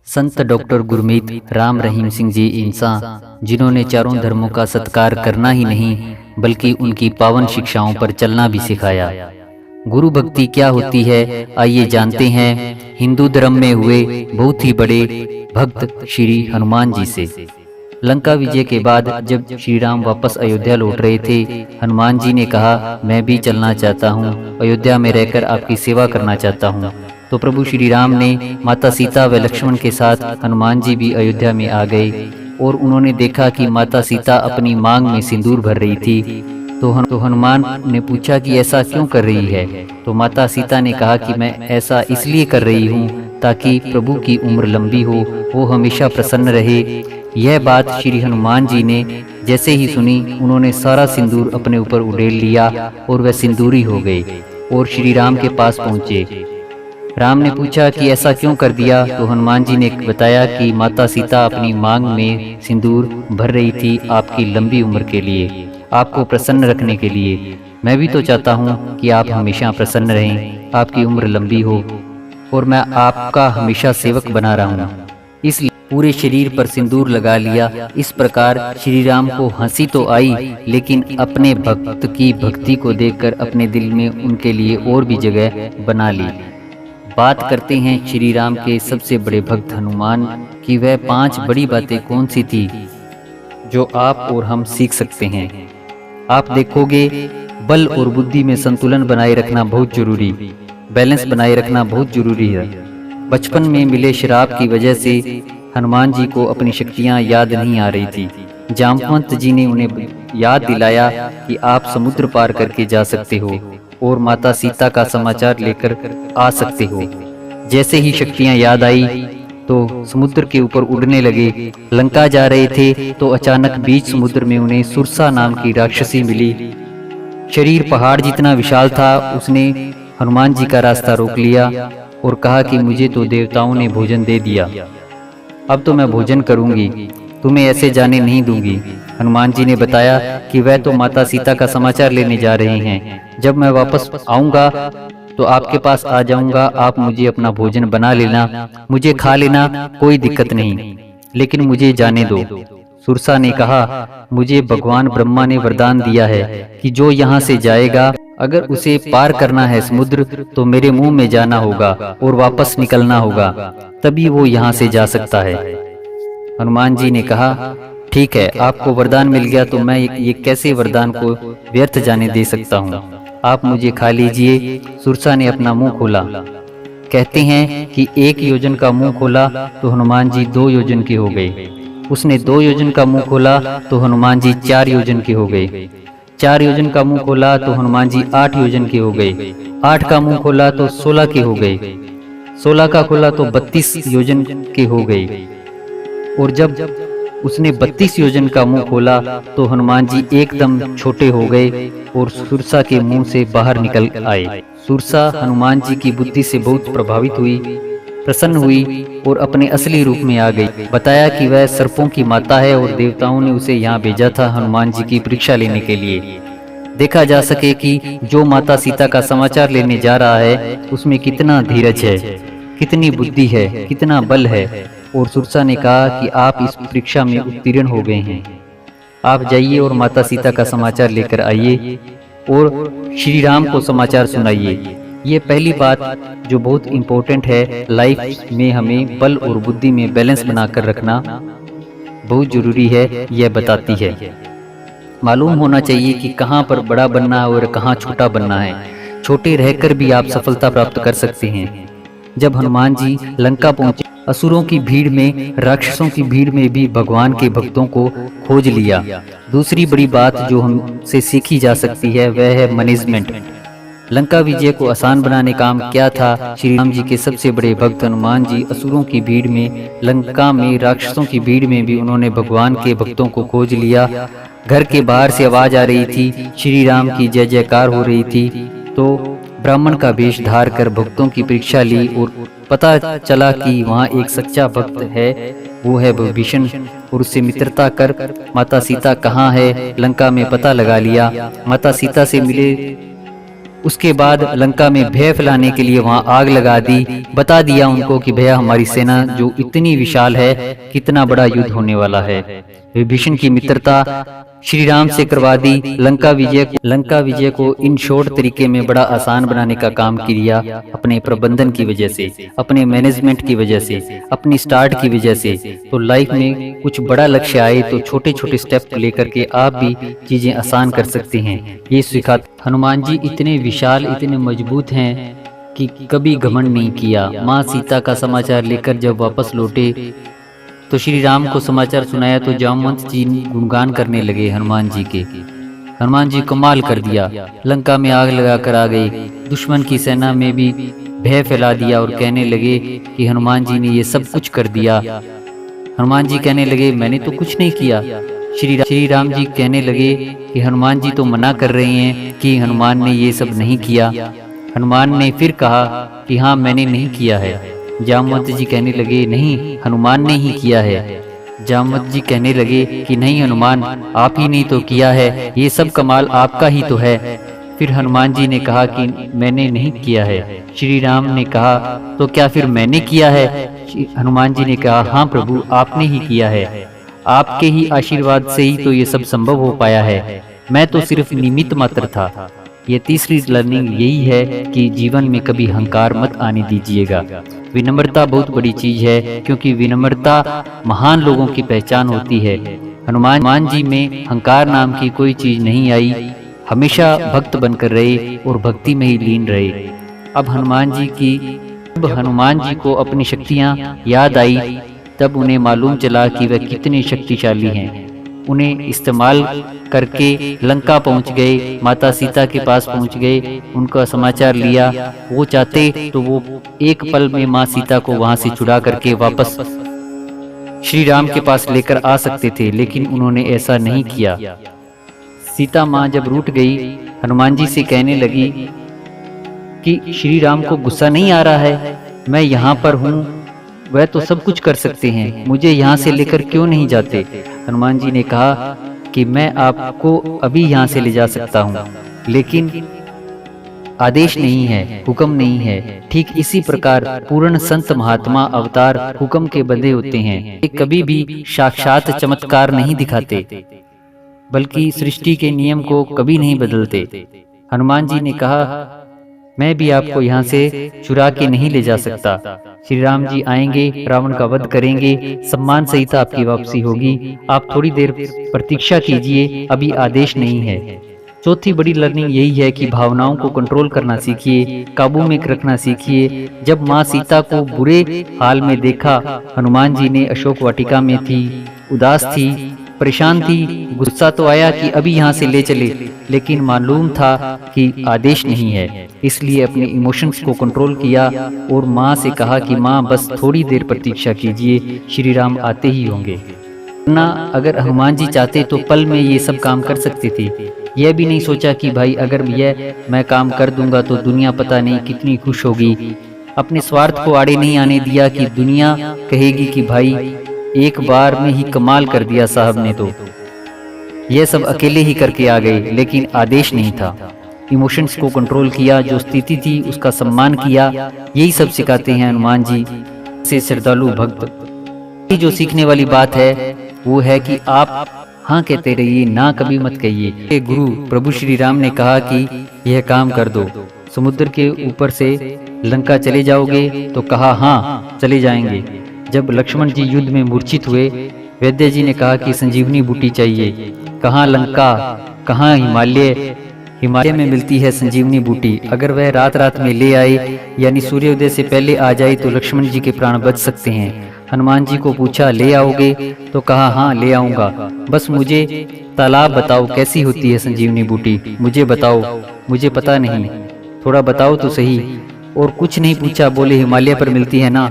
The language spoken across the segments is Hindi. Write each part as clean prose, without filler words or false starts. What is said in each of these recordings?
संत डॉक्टर गुरमीत राम रहीम सिंह जी इंसान, जिन्होंने चारों धर्मों का सत्कार करना ही नहीं बल्कि उनकी पावन शिक्षाओं पर चलना भी सिखाया। गुरु भक्ति क्या होती है, आइए जानते हैं हिंदू धर्म में हुए बहुत ही बड़े भक्त श्री हनुमान जी से। लंका विजय के बाद जब श्री राम वापस अयोध्या लौट रहे थे, हनुमान जी ने कहा, मैं भी चलना चाहता हूँ, अयोध्या में रहकर आपकी सेवा करना चाहता हूँ। तो प्रभु श्री राम ने माता सीता व लक्ष्मण के साथ हनुमान जी भी अयोध्या में आ गए और उन्होंने देखा कि माता सीता अपनी मांग में सिंदूर भर रही थी। तो हनुमान ने पूछा कि ऐसा क्यों कर रही है। तो माता सीता ने कहा कि मैं ऐसा इसलिए कर रही हूँ ताकि प्रभु की उम्र लंबी हो, वो हमेशा प्रसन्न रहे। यह बात श्री हनुमान जी ने जैसे ही सुनी, उन्होंने सारा सिंदूर अपने ऊपर उड़ेल लिया और वह सिंदूरी हो गए और श्री राम के पास पहुँचे। राम ने पूछा कि ऐसा क्यों कर दिया। तो हनुमान जी ने बताया कि माता सीता अपनी मांग में सिंदूर भर रही थी आपकी लंबी उम्र के लिए, आपको प्रसन्न रखने के लिए। मैं भी तो चाहता हूँ कि आप हमेशा प्रसन्न रहें, आपकी उम्र लंबी हो और मैं आपका हमेशा सेवक बना रहा हूँ, इसलिए पूरे शरीर पर सिंदूर लगा लिया। इस प्रकार श्री राम को हंसी तो आई, लेकिन अपने भक्त की भक्ति को देखकर अपने दिल में उनके लिए और भी जगह बना ली। बात करते हैं श्री राम के सबसे बड़े भक्त हनुमान की। वह 5 बड़ी बातें कौन सी थी जो आप और हम सीख सकते हैं। आप देखोगे, बल और बुद्धि में संतुलन बनाए रखना बहुत जरूरी, बैलेंस बनाए रखना बहुत जरूरी है। बचपन में मिले शराब की वजह से हनुमान जी को अपनी शक्तियां याद नहीं आ रही थी। जामवंत जी ने उन्हें याद दिलाया कि आप समुद्र पार करके जा सकते हो और माता सीता का समाचार लेकर आ सकते हो। जैसे ही शक्तियां याद आई तो समुद्र के ऊपर उड़ने लगे। लंका जा रहे थे तो अचानक बीच समुद्र में उन्हें सुरसा नाम की राक्षसी मिली। शरीर पहाड़ जितना विशाल था। उसने हनुमान जी का रास्ता रोक लिया और कहा कि मुझे तो देवताओं ने भोजन दे दिया, अब तो मैं भोजन करूंगी, तुम्हें ऐसे जाने नहीं दूंगी। हनुमान जी ने बताया कि वह तो माता सीता का समाचार लेने जा रहे हैं, जब मैं वापस आऊंगा तो आपके पास आ जाऊंगा, आप मुझे अपना भोजन बना लेना, मुझे खा लेना, कोई दिक्कत नहीं, लेकिन मुझे जाने दो। सुरसा ने कहा, मुझे भगवान ब्रह्मा ने वरदान दिया है कि जो यहाँ से जाएगा, अगर उसे पार करना है समुद्र, तो मेरे मुंह में जाना होगा और वापस निकलना होगा, तभी वो यहाँ से जा सकता है। हनुमान जी ने कहा, ठीक है, आपको वरदान मिल गया तो मैं ये कैसे वरदान को व्यर्थ जाने दे सकता हूँ, आप मुझे खा लीजिए। सुरसा ने अपना मुंह खोला। कहते हैं कि 1 योजन का मुंह खोला तो हनुमान जी 2 योजन के हो गए। उसने 2 योजन का मुंह खोला तो हनुमान जी 4 योजन के हो गए। 4 योजन का मुंह खोला तो हनुमान जी 8 योजन के हो गए। 8 का मुंह खोला तो 16 के हो गए। 16 का खोला तो 32 योजन के हो गए। और जब उसने 32 योजन का मुंह खोला तो हनुमान जी एकदम छोटे हो गए और सुरसा के मुंह से बाहर निकल आए। सुरसा हनुमान जी की बुद्धि से बहुत प्रभावित हुई, प्रसन्न हुई और अपने असली रूप में आ गई। बताया कि वह सर्पों की माता है और देवताओं ने उसे यहाँ भेजा था हनुमान जी की परीक्षा लेने के लिए। देखा जा सके कि जो माता सीता का समाचार लेने जा रहा है उसमें कितना धीरज है, कितनी बुद्धि है, कितना बल है। और सुरसा ने कहा कि आप इस परीक्षा में उत्तीर्ण हो गए हैं, आप जाइए और माता सीता का समाचार लेकर आइए और श्री राम को समाचार सुनाइए। ये पहली बात जो बहुत इम्पोर्टेंट है लाइफ में, हमें बल और बुद्धि में बैलेंस बनाकर रखना बहुत जरूरी है, यह बताती है। मालूम होना चाहिए कि कहाँ पर बड़ा बनना है और कहाँ छोटा बनना है। छोटे रहकर भी आप सफलता प्राप्त कर सकते हैं। जब हनुमान जी लंका पहुंचे, असुरों की भीड़ में, राक्षसों की भीड़ में भी भगवान के भक्तों को खोज लिया। दूसरी बड़ी बात जो हमसे सीखी जा सकती है वह है मैनेजमेंट। लंका विजय को आसान बनाने का काम क्या था। श्री राम जी के सबसे बड़े भक्त हनुमान जी असुरों की भीड़ में, लंका में राक्षसों की भीड़ में भी उन्होंने भगवान के भक्तों को खोज लिया। घर के बाहर से आवाज आ रही थी, श्री राम की जय जयकार हो रही थी, तो ब्राह्मण का वेश धार कर भक्तों की परीक्षा ली और पता चला कि वहाँ एक सच्चा भक्त है, वो है विभीषण, और उससे मित्रता कर माता सीता कहाँ है लंका में पता लगा लिया। माता सीता से मिले उसके बाद लंका में भय फैलाने के लिए वहां आग लगा दी। बता दिया उनको कि भैया हमारी सेना जो इतनी विशाल है, कितना बड़ा युद्ध होने वाला है। विभीषण की मित्रता श्री राम से करवा दी। लंका विजय को इन शॉर्ट तरीके में बड़ा आसान बनाने का काम किया, अपने प्रबंधन की वजह से, अपने मैनेजमेंट की वजह से, अपनी स्टार्ट की वजह से। तो लाइफ में कुछ बड़ा लक्ष्य आए तो छोटे छोटे स्टेप लेकर के आप भी चीजें आसान कर सकते हैं। ये सिखा हनुमान जी इतने विशाल, इतने मजबूत हैं कि कभी घमंड नहीं किया। माँ सीता का समाचार लेकर जब वापस लौटे तो श्री राम को समाचार सुनाया तो जामवंत जी गुणगान करने लगे हनुमान जी के। हनुमान जी कमाल कर दिया, लंका में आग लगाकर आ गए, दुश्मन की सेना में भी भय फैला दिया और कहने लगे कि हनुमान जी ने ये सब कुछ कर दिया। हनुमान जी कहने लगे मैंने तो कुछ नहीं किया। श्री राम जी कहने लगे कि हनुमान जी तो मना कर रहे हैं कि हनुमान ने ये सब नहीं किया। हनुमान ने फिर कहा कि हाँ मैंने नहीं किया है। जामवंत जी कहने लगे नहीं, हनुमान ने ही किया है। जामवंत जी कहने लगे कि नहीं हनुमान, आप ही ने तो किया है, ये सब कमाल आपका ही तो है। फिर हनुमान जी ने कहा कि मैंने नहीं किया है। श्री राम ने कहा तो क्या फिर मैंने किया है? हनुमान जी ने कहा हाँ प्रभु, आपने ही किया है, आपके ही आशीर्वाद से ही तो ये सब संभव हो पाया है, मैं तो सिर्फ निमित्त मात्र था। ये तीसरी लर्निंग यही है कि जीवन में कभी अहंकार मत आने दीजिएगा। विनम्रता बहुत बड़ी चीज है, क्योंकि विनम्रता महान लोगों की पहचान होती है। हनुमान जी में अहंकार नाम की कोई चीज नहीं आई, हमेशा भक्त बनकर रहे और भक्ति में ही लीन रहे। अब हनुमान जी को अपनी शक्तियां याद आई, तब उन्हें मालूम चला कि वह कितने शक्तिशाली हैं। उन्हें इस्तेमाल करके लंका पहुंच गए, माता सीता के पास पहुंच गए, उनका समाचार लिया। वो चाहते तो वो एक पल में माँ सीता को वहां से छुड़ा करके वापस श्री राम के पास लेकर आ सकते थे, लेकिन उन्होंने ऐसा नहीं किया। सीता माँ जब रूठ गई, हनुमान जी से कहने लगी कि श्री राम को गुस्सा नहीं आ रहा है, मैं यहाँ पर हूँ, वह तो सब कुछ कर सकते हैं, मुझे यहाँ से लेकर क्यों नहीं जाते? हनुमान जी ने कहा कि मैं आपको अभी यहाँ से ले जा सकता हूँ, लेकिन आदेश नहीं है, हुक्म नहीं है। ठीक इसी प्रकार पूर्ण संत महात्मा अवतार हुक्म के बंधे होते हैं। ये कभी भी साक्षात चमत्कार नहीं दिखाते, बल्कि सृष्टि के नियम को कभी नहीं बदलते। हनुमान जी ने कहा मैं भी आपको यहाँ से चुरा के नहीं ले जा सकता। श्री राम जी आएंगे, रावण का वध करेंगे, सम्मान सहित आपकी वापसी होगी, आप थोड़ी देर प्रतीक्षा कीजिए, अभी आदेश नहीं है। चौथी बड़ी लर्निंग यही है कि भावनाओं को कंट्रोल करना सीखिए, काबू में रखना सीखिए। जब माँ सीता को बुरे हाल में देखा, हनुमान जी ने अशोक वाटिका में थी, उदास थी, परेशान थी, गुस्सा तो आया कि अभी यहाँ से ले चले, लेकिन मालूम था कि आदेश नहीं है, इसलिए अपने इमोशंस को कंट्रोल किया और माँ से कहा कि माँ बस थोड़ी देर प्रतीक्षा कीजिए, श्री राम आते ही होंगे। ना अगर हनुमान जी चाहते तो पल में ये सब काम कर सकते थे। यह भी नहीं सोचा कि भाई अगर यह मैं काम कर दूंगा तो दुनिया पता नहीं कितनी खुश होगी। अपने स्वार्थ को आड़े नहीं आने दिया कि दुनिया कहेगी कि भाई एक बार में ही कमाल कर दिया साहब ने, तो यह सब अकेले ही करके आ गए, लेकिन आदेश नहीं था। इमोशंस को कंट्रोल किया, जो स्थिति थी उसका सम्मान किया। यही सब सिखाते हैं हनुमान जी से श्रद्धालु भक्त। जो सीखने वाली बात है वो है कि आप हाँ कहते रहिए, ना कभी मत कहिए। गुरु प्रभु श्री राम ने कहा कि यह काम कर दो, समुद्र के ऊपर से लंका चले जाओगे, तो कहा हाँ चले जाएंगे। जब लक्ष्मण जी युद्ध में मूर्छित हुए, वैद्य जी ने कहा कि संजीवनी बूटी चाहिए। कहाँ लंका, कहाँ हिमालय में मिलती है संजीवनी बूटी। अगर वह रात रात में ले आए, यानी सूर्योदय से पहले आ जाए, तो लक्ष्मण जी के प्राण बच सकते हैं। हनुमान जी को पूछा ले आओगे, तो कहा हाँ ले आऊंगा, बस मुझे तालाब बताओ कैसी होती है संजीवनी बूटी, मुझे बताओ, मुझे पता नहीं, थोड़ा बताओ तो सही। और कुछ नहीं पूछा, बोले हिमालय पर मिलती है ना।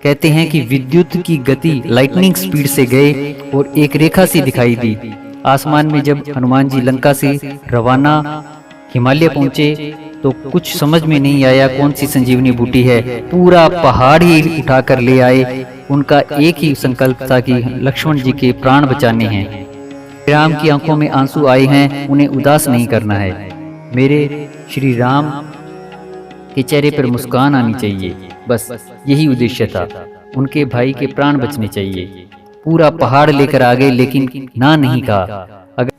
कहते हैं कि विद्युत की गति लाइटनिंग स्पीड से गए और एक रेखा सी दिखाई दी आसमान में। जब हनुमान जी लंका से रवाना हिमालय पहुंचे तो कुछ समझ में नहीं आया कौन सी संजीवनी बूटी है, पूरा पहाड़ ही उठाकर ले आए। उनका एक ही संकल्प था कि लक्ष्मण जी के प्राण बचाने हैं। राम की आंखों में आंसू आए हैं, उन्हें उदास नहीं करना है। मेरे श्री राम के चेहरे पर मुस्कान आनी चाहिए, बस यही उद्देश्य था। उनके भाई के प्राण बचने चाहिए। पूरा पहाड़ लेकर आ गए, लेकिन ना नहीं कहा। अगर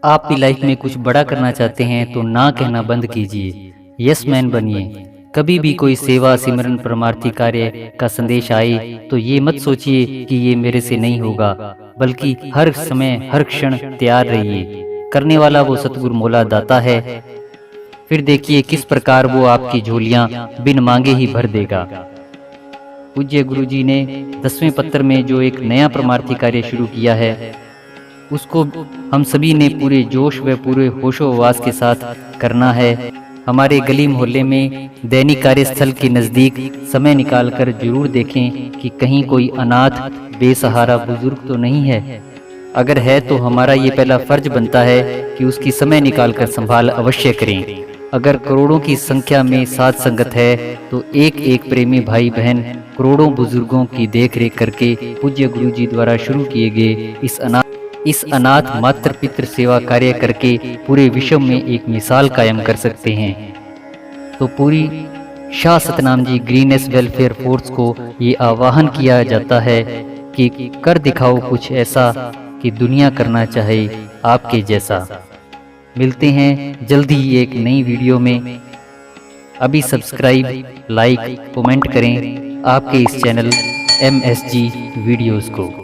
आप भी लाइफ में कुछ बड़ा करना चाहते हैं तो ना कहना बंद कीजिए, यस मैन बनिए। कभी भी कोई सेवा, सिमरन, परमार्थी कार्य का संदेश आए तो ये मत सोचिए कि ये मेरे से नहीं होगा, बल्कि हर समय हर क्षण तैयार रहिए। करने वाला वो सतगुरु मौला दाता है। फिर देखिए किस प्रकार वो आपकी झोलियां बिन मांगे ही भर देगा। पूज्य गुरु जी ने 10वें पत्र में जो एक नया परमार्थी कार्य शुरू किया है, उसको हम सभी ने पूरे जोश व पूरे होशोवास के साथ करना है। हमारे गली मोहल्ले में दैनिक कार्यस्थल के नज़दीक समय निकालकर जरूर देखें कि कहीं कोई अनाथ बेसहारा बुजुर्ग तो नहीं है। अगर है तो हमारा ये पहला फर्ज बनता है कि उसकी समय निकालकर संभाल अवश्य करें। अगर करोड़ों की संख्या में साथ संगत है तो एक एक प्रेमी भाई बहन करोड़ों बुजुर्गों की देख रेख करके पूज्य गुरु जी द्वारा शुरू किए गए इस अनाथ मातृ पितृ सेवा कार्य करके पूरे विश्व में एक मिसाल कायम कर सकते हैं। तो पूरी Shah Satnam ji greenish welfare force को ये आह्वान किया जाता है कि कर दिखाओ कुछ ऐसा कि दुनिया करना चाहे आपके जैसा। मिलते हैं जल्दी ही एक नई वीडियो में। अभी सब्सक्राइब, लाइक, कमेंट करें आपके इस चैनल MSG वीडियोस को।